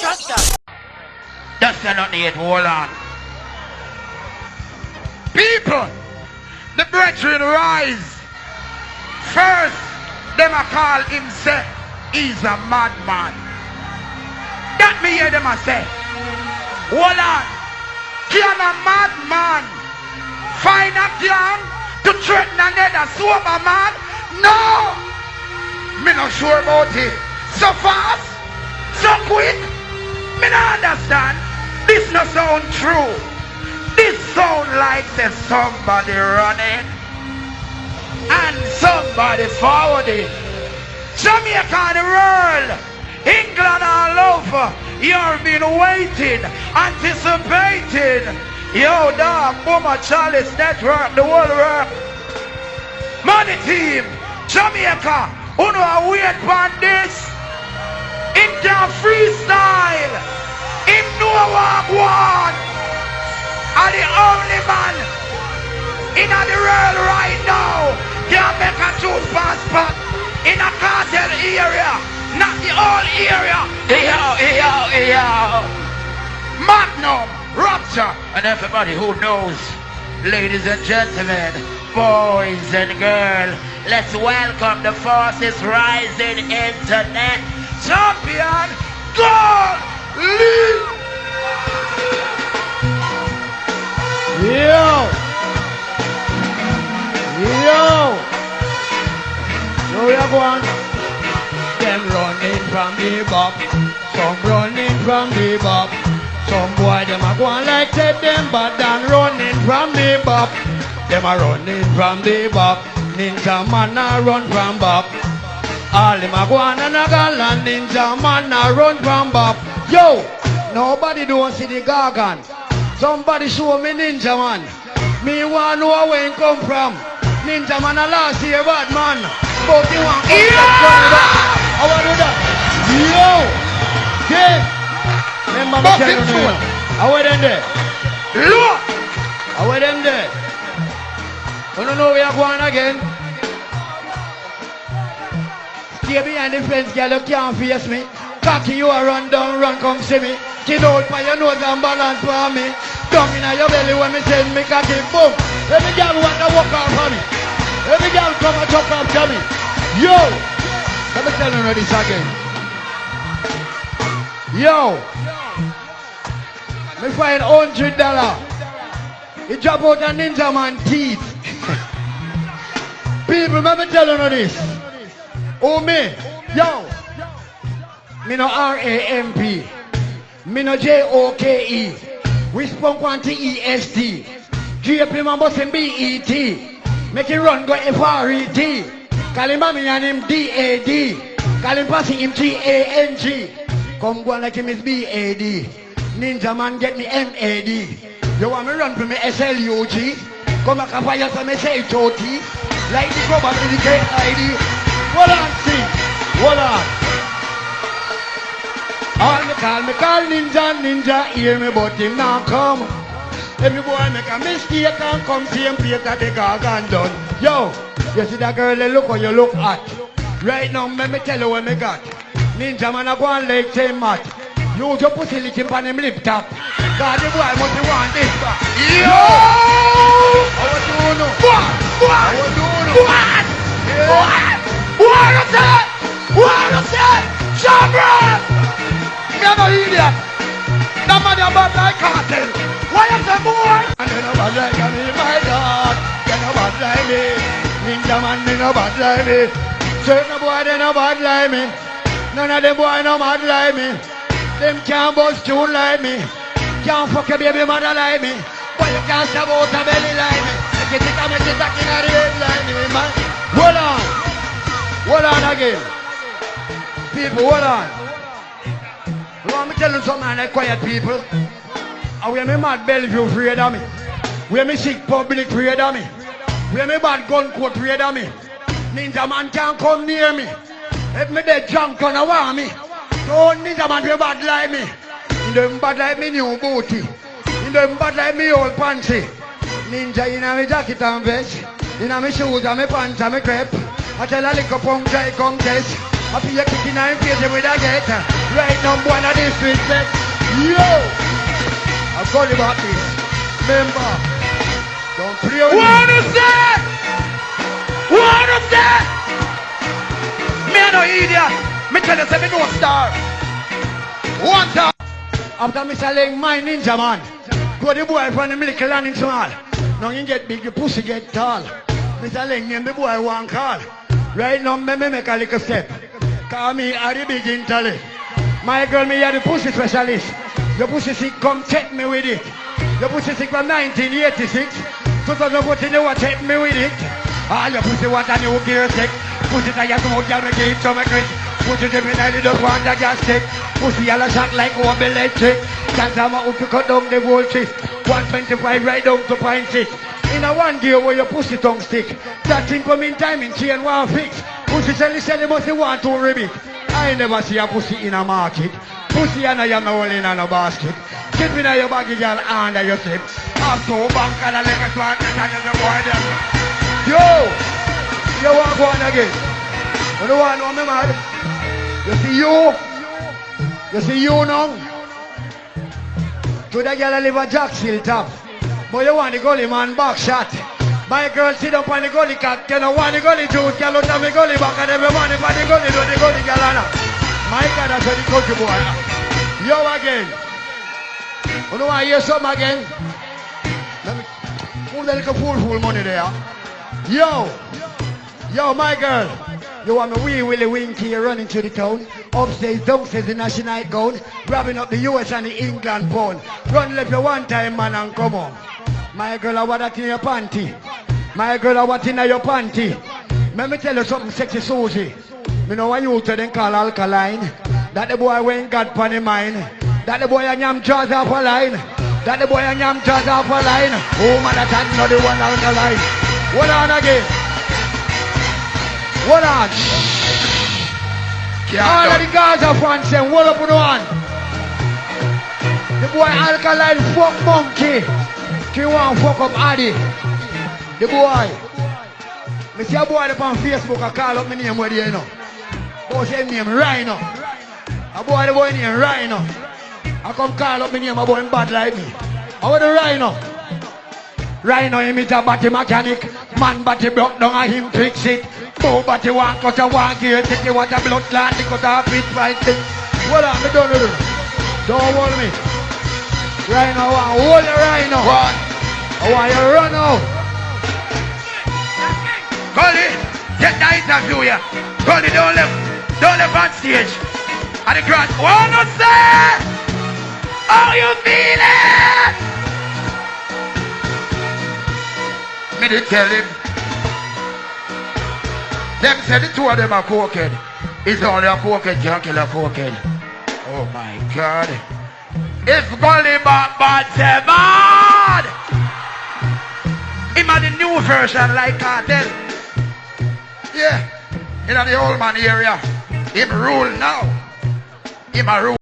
Trust that. That's not need, hold on. People, the brethren rise. First, them a call him say, he's a madman. That me hear them a say, hold on. Can a madman find a gun to threaten another sober man? No! Me not sure about it. So fast, so quick. Me not understand. This no sound true. This sound like there's somebody running and somebody forwarding. Jamaica and the world, England all over, you've been waiting, anticipating. Yo, dog, Boomer, Charles Network, the world work. Money team, Jamaica, who know wait for this? Him can freestyle. Him know what one. And the only man in the world right now can make a choose passport in a cartel area, not the whole area. Yo. Magnum, Rapture, and everybody who knows, ladies and gentlemen, boys and girls, let's welcome the fastest rising internet champion, Gully. Yo, we are going. Them running from the bop, some running from the bop. Some boy them a going like take them bad and running from the bop. Them a running from the bop. Ninja man a run from bop. All them a going and a galan. Ninja man a run from bop. Yo, nobody don't see the gargan. Somebody show me Ninja man. Me want know where he come from. Ninja man a last year bad man. But he want come back. I want to do that. Yo! Yeah! Remember me telling you. How are them there? Look! How are them there? You don't know where you're going again? Stay behind the fence, girl. You can't face me. Cocky you a run down, run come see me. Kid out for your nose and balance for me. Down in your belly when me send me cocky, boom. Every girl want to walk out for me. Every girl come and chop up to me. Yo! Let me tell you this again. Yo! Me find $100. He drop out a Ninja man teeth. People, let me tell you this. Oh me, yo! Me no R-A-M-P. Me no J-O-K-E. We spunk one T-E-S-T. G-A-P man bustin' B-E-T. Make him run go F-R-E-T. Call him mommy and him D-A-D. Call him passing him G-A-N-G. Come go on like him is B-A-D. Ninja man get me M-A-D. You want me run for me S-L-U-G? Come back and fire so me say H-O-T. Like the club and the K-I-D. Hold on, see. Hold on. All me call ninja, hear me but him not come. Every boy make a mistake and come see him play that the gargan done. Yo, you see that girl, look how you look at. Right now, let me tell you what me got. Ninja man a go on like same mat. Use your pussy lick him on him lip top. God the boy must be want this back. Yo! How do you know? What? How do you know? What you say? What you say? Shabra! Me no idiot. That man a bad like cartel. Why you say boy? And you no bad like me, my dog. You no bad like me. Ninja man, me no bad like me. Certain boy they no bad like me. None of them boy no mad like me. Them can't bust tune like me. Can't fuck a baby mother like me. But you can't stab out a belly like me. You think I'm a stuck in the head like me, man. Hold on. Hold on again. People, hold on. You want me tell you something like quiet people? And we me mad Bellevue afraid of me. We me sick public afraid of me. We me bad gun coat afraid of me. Ninja man can't come near me. If me dead drunk on a want me. Don't ninja man be bad like me. In them bad like me new booty. In them bad like me old panty. Ninja in a me jacket and vest. In a me shoes and me pants and me crepe. I tell a little punk try come test. I feel you kicking and facing with a get. Right number one of this respect. Yo! I'm going about this. Remember, don't play with me. What is that? What is that? Me no idiot. Me tell you say me no star. One time. After Mr. Ling, my ninja man. Go the boy from the little land in small. Now you get big, the pussy get tall. Mr. Ling name the boy one call. Right now, me make a little step. Call me are the big intellect. My girl, me are the pussy specialist. Your pussy sick, come check me with it. Your pussy sick from 1986. 2014, you want check me with it. All your pussy want a new gear stick. Pussy that you smoke, you make it to make it. Pussy Gemini, don't want a gas stick. Pussy yellow shot like one electric. Can't have my to cut down the voltage. 125 right down to 0.6. In a one gear where your pussy tongue stick. That thing come in time in chain one fix. Pussy sell you must want to ribbit. I never see a pussy in a market. Pussy and I am no in a basket. Keep in your baggy girl under your slip. I'm so bank and I like a swat and you're the boy them. Yo! You want go on again? You don't want to know me mad? You see you? You see you now? To the girl live a Jackson top. But you want the gully man back shot. My girl sit up on the gully cat. You don't want the gully juice. Girl out of the gully back. And every morning for the gully do the gully girl Anna. My God, that's what the country boy. Yo again. You know why I hear something again? Let me move the little fool money there. Yo, my girl. You want me wee willy winky running to the town? Upstairs, downstairs, the national gown. Grabbing up the US and the England pound. Run left you one time, man, and come on. My girl, I want that in your panty. My girl, I want in your panty. Let me tell you something, sexy Susie. Me know what you to then call alkaline. That the boy went got pon the mind. That the boy a yam jaws off a line. That the boy a yam jaws off a line. Oh man, that's not the one on the line. Hold on again. Hold on. All of the guys are fans saying, hold up on one. The boy alkaline fuck monkey. He want fuck up Addy. The boy. Me see a boy up on Facebook I call up my name where you know. Boy say name Rhino. A boy the boy name Rhino. I come call up my name a boy bad like me. How the Rhino? Rhino him is a body mechanic. Man body broke down and him fix it. Bow body one cut a one gear. Take you want a blood clot. They cut off it right thing. What up? Me don't hold me. Rhino one. Hold the Rhino. What? I want you run out. Gully, get the interview here. Gully, don't live on stage. And the crowd, wanna say? How you feeling? Me did tell him. Them said the two of them are cokehead. It's only a cokehead can't kill a cokehead. Oh my God. If Gully Bop bad, say bad. Him had the new version like Cartel. Yeah. In the old man area. Him rule now. Him a rule.